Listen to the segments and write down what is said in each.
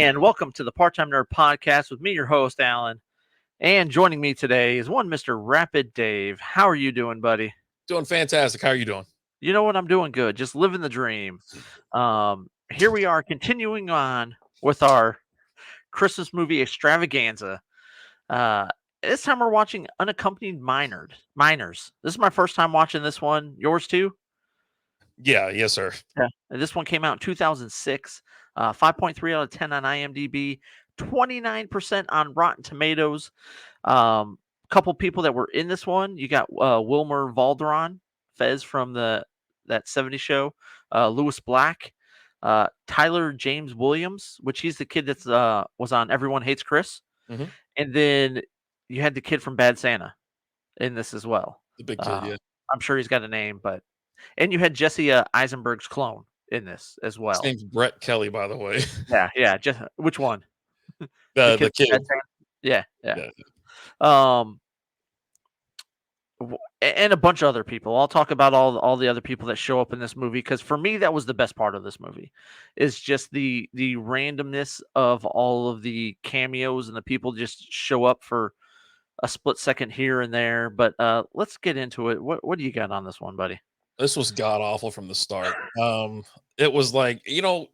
and welcome to the Part-Time Nerd Podcast with me, your host, Alan. And joining me today is one Mr. Rapid Dave. How are you doing, buddy? Doing fantastic. How are you doing? You know what? I'm doing good. Just living the dream. Here we are continuing on with our Christmas movie extravaganza. Uh, this time we're watching Unaccompanied Minors. This is my first time watching this one. Yours too? Yeah, yes, sir. Yeah. And this one came out in 2006. 5.3 out of 10 on IMDb, 29% on Rotten Tomatoes. Couple people that were in this one. You got Wilmer Valderon, Fez from that 70s show, Lewis Black, Tyler James Williams, which he's the kid that's was on Everyone Hates Chris. Mhm. And then you had the kid from Bad Santa in this as well. The big kid, yeah. I'm sure he's got a name, and you had Jesse Eisenberg's clone in this as His well. name's Brett Kelly, by the way. Yeah. Just which one? The kid. from Bad Santa? Yeah. Yeah. And a bunch of other people. I'll talk about all the other people that show up in this movie because for me that was the best part of this movie, is just the randomness of all of the cameos and the people just show up for a split second here and there. But let's get into it. What do you got on this one, buddy? This was god awful from the start. It was like,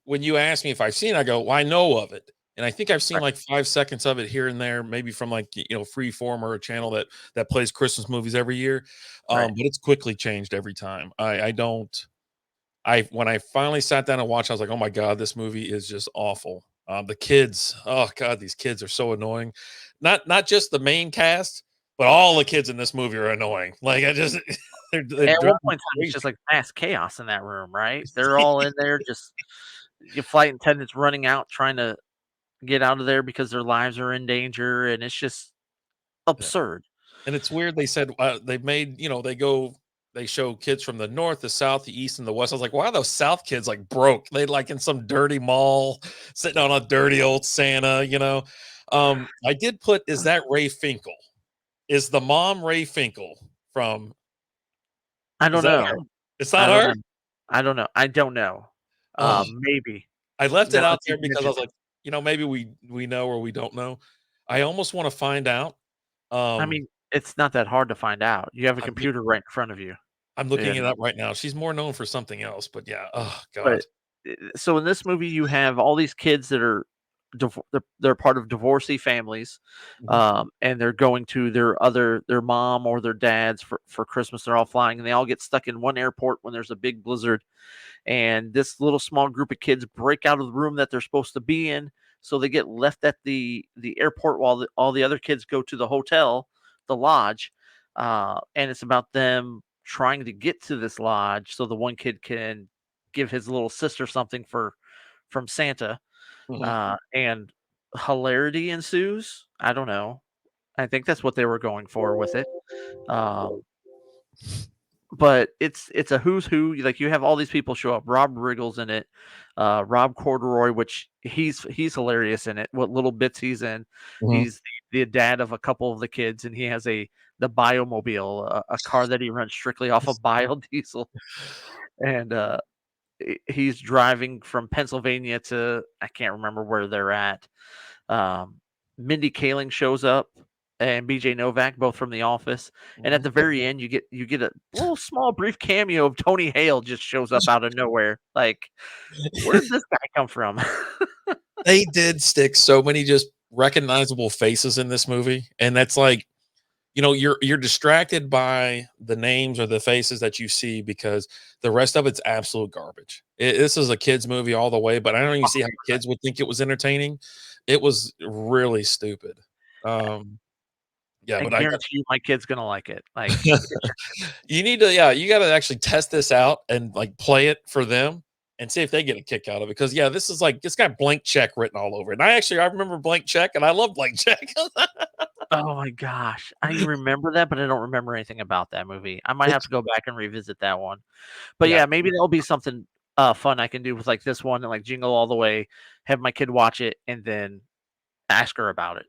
when you ask me if I've seen it, I go, well, I know of it. And I think I've seen like 5 seconds of it here and there, maybe from like, Freeform or a channel that plays Christmas movies every year. Right. But it's quickly changed every time. When I finally sat down and watched, I was like, oh my God, this movie is just awful. The kids, oh God, these kids are so annoying. Not just the main cast, but all the kids in this movie are annoying. Like they're At one point in time, it's just like mass chaos in that room, right? They're all in there, just your flight attendants running out, trying to get out of there because their lives are in danger, and it's just absurd. And it's weird. They said they've made, they show kids from the north, the south, the east, and the west. I was like, why are those south kids like broke? They like in some dirty mall, sitting on a dirty old Santa, I did put, is that Ray Finkel? Is the mom Ray Finkel from? I don't know. Her? It's not her. I don't know. Maybe I left it out there because I was like, maybe we know or we don't know. I almost want to find out. I mean, it's not that hard to find out. You have a computer right in front of you. I'm looking it up right now. She's more known for something else, but yeah. Oh God. But, so in this movie, you have all these kids that are they're part of divorcee families, and they're going to their mom or their dad's for Christmas. They're all flying, and they all get stuck in one airport when there's a big blizzard. And this little small group of kids break out of the room that they're supposed to be in, so they get left at the airport while all the other kids go to the hotel, the lodge, and it's about them trying to get to this lodge so the one kid can give his little sister something from Santa. And hilarity ensues. I don't know. I think that's what they were going for with it. But it's a who's who. Like, you have all these people show up. Rob Riggle's in it. Rob Corduroy, which he's hilarious in it. What little bits he's in. He's the dad of a couple of the kids, and he has the Biomobile, a car that he runs strictly off of biodiesel. And he's driving from Pennsylvania to, I can't remember where they're at. Mindy Kaling shows up, and BJ Novak, both from The Office. And at the very end, you get a little small brief cameo of Tony Hale just shows up out of nowhere. Like, where did this guy come from? They did stick so many just recognizable faces in this movie, and that's like, you're distracted by the names or the faces that you see because the rest of it's absolute garbage. This is a kids movie all the way, but I don't even see how kids would think it was entertaining. It was really stupid. Yeah, I but guarantee you my kid's gonna like it. Like, you need to, you got to actually test this out and like play it for them and see if they get a kick out of it. Because this is like, it's got Blank Check written all over it. And I remember Blank Check, and I love Blank Check. oh my gosh, I remember that, but I don't remember anything about that movie. I might have to go back and revisit that one. But yeah, maybe there'll be something fun I can do with like this one and like Jingle All the Way. Have my kid watch it and then ask her about it.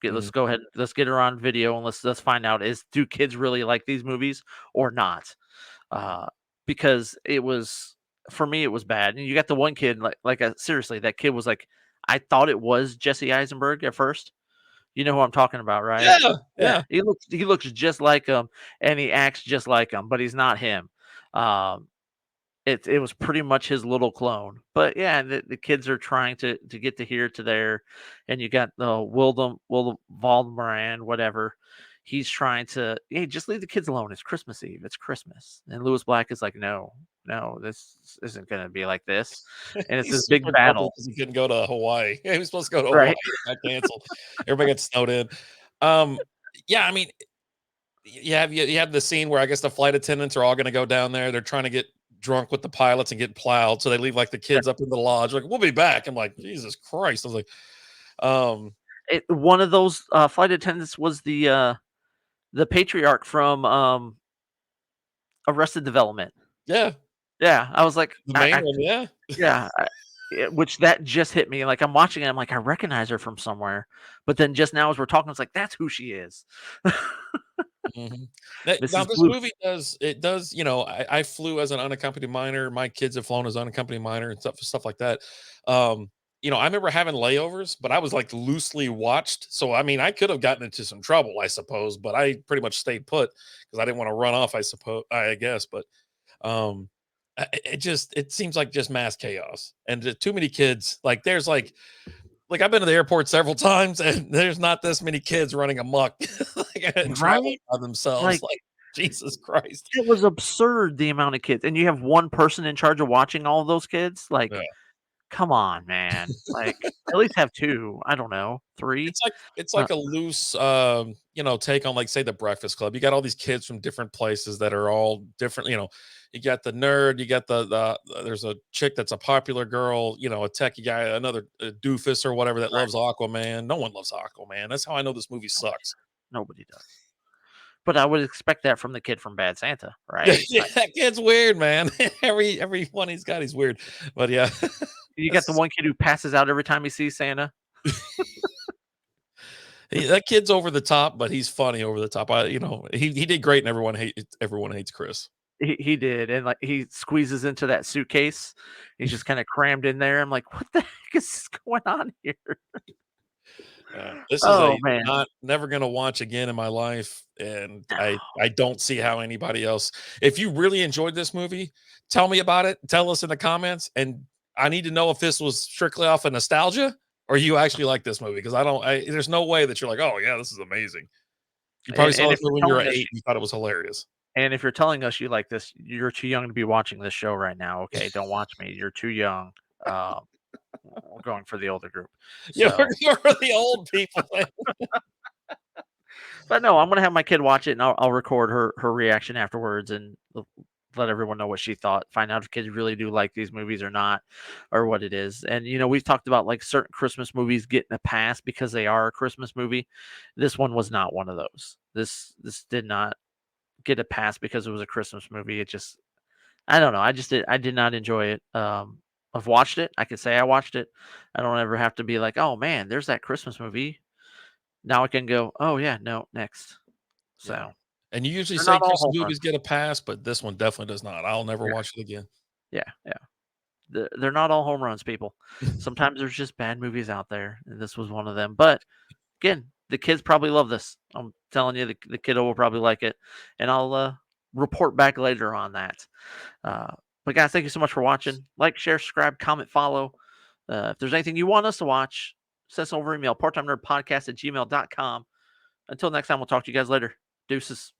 Let's go ahead. Let's get her on video and let's find out, do kids really like these movies or not? Because for me it was bad. And you got the one kid, seriously, that kid was like, I thought it was Jesse Eisenberg at first. You know who I'm talking about, right? Yeah, Yeah, yeah. he looks just like him, and he acts just like him, but he's not him. Um, it was pretty much his little clone. But yeah, the kids are trying to get to here to there, and you got the Will Waldmoran, whatever. He's trying to, hey, just leave the kids alone. It's Christmas Eve. It's Christmas. And Lewis Black is like, no, no, this isn't gonna be like this. And it's He's this big super bummed battle, because he couldn't go to Hawaii. Yeah, he was supposed to go to Hawaii, right? it got canceled. Everybody got snowed in. Um, yeah, I mean, you have the scene where I guess the flight attendants are all gonna go down there. They're trying to get drunk with the pilots and get plowed, so they leave, like, the kids up in the lodge, like, "We'll be back." I'm like, "Jesus Christ." I was like, um, One of those flight attendants was the patriarch from Arrested Development. yeah, Yeah, I was like, the main one, yeah. yeah, which that just hit me. Like I'm watching it, I'm like, I recognize her from somewhere. But then just now as we're talking, it's like that's who she is. Mhm. Now Mrs. this Blue. movie does, I flew as an unaccompanied minor. My kids have flown as unaccompanied minor and stuff like that. Um, I remember having layovers, but I was like loosely watched. So I mean, I could have gotten into some trouble, I suppose, but I pretty much stayed put because I didn't want to run off, I guess. But um it seems like just mass chaos and too many kids. Like there's like I've been to the airport several times and there's not this many kids running amok like, and traveling Right? by themselves. Like Like Jesus Christ. it was absurd the amount of kids. And you have one person in charge of watching all of those kids. Yeah. Like, come on, man. Like at least have two. I don't know, three. It's Uh, like a loose take on like say the Breakfast Club. You got all these kids from different places that are all different, you got the nerd, you got there's a chick that's a popular girl, a techie guy, another doofus or whatever that right. loves Aquaman. No one loves Aquaman. That's how I know this movie sucks. Nobody does. But I would expect that from the kid from Bad Santa, Yeah, right? yeah, that kid's weird, man. Every one he's got, he's weird. But yeah, You got the that's one kid who passes out every time he sees Santa. that kid's over the top, but he's funny over the top. He did great, and everyone hates Chris. He did, and like he squeezes into that suitcase. He's just kind of crammed in there. I'm like, what the heck is going on here? This is Oh a man, not never gonna watch again in my life, and no, I don't see how anybody else. If you really enjoyed this movie, tell me about it. Tell us in the comments, and I need to know if this was strictly off of nostalgia or you actually like this movie because I don't. There's no way that you're like, oh yeah, this is amazing. You probably saw and this if you're movie when you were telling us, 8 and you thought it was hilarious. and if you're telling us you like this, you're too young to be watching this show right now. Okay, don't watch me. You're too young. Um, we're going for the older group. Yeah, we're So, going for the old people. but no, I'm gonna have my kid watch it, and I'll record her reaction afterwards, and let everyone know what she thought. Find out if kids really do like these movies or not, or what it is. And we've talked about like certain Christmas movies getting a pass because they are a Christmas movie. This one was not one of those. This did not get a pass because it was a Christmas movie. It just I don't know. I did not enjoy it. I've watched it. I can say I watched it. I don't ever have to be like, oh man, there's that Christmas movie. Now I can go, oh yeah, no, next. Yeah. So And you usually they're say not all Christmas home runs. movies get a pass, but this one definitely does not. I'll never Yeah, watch it again. yeah, yeah. They're not all home runs, people. Sometimes there's just bad movies out there, and this was one of them. But again, the kids probably love this. I'm telling you, the kiddo will probably like it, and I'll report back later on that. But guys, thank you so much for watching. Like, share, subscribe, comment, follow. If there's anything you want us to watch, send us over email, parttimenerdpodcast@gmail.com. Until next time, we'll talk to you guys later. Deuces.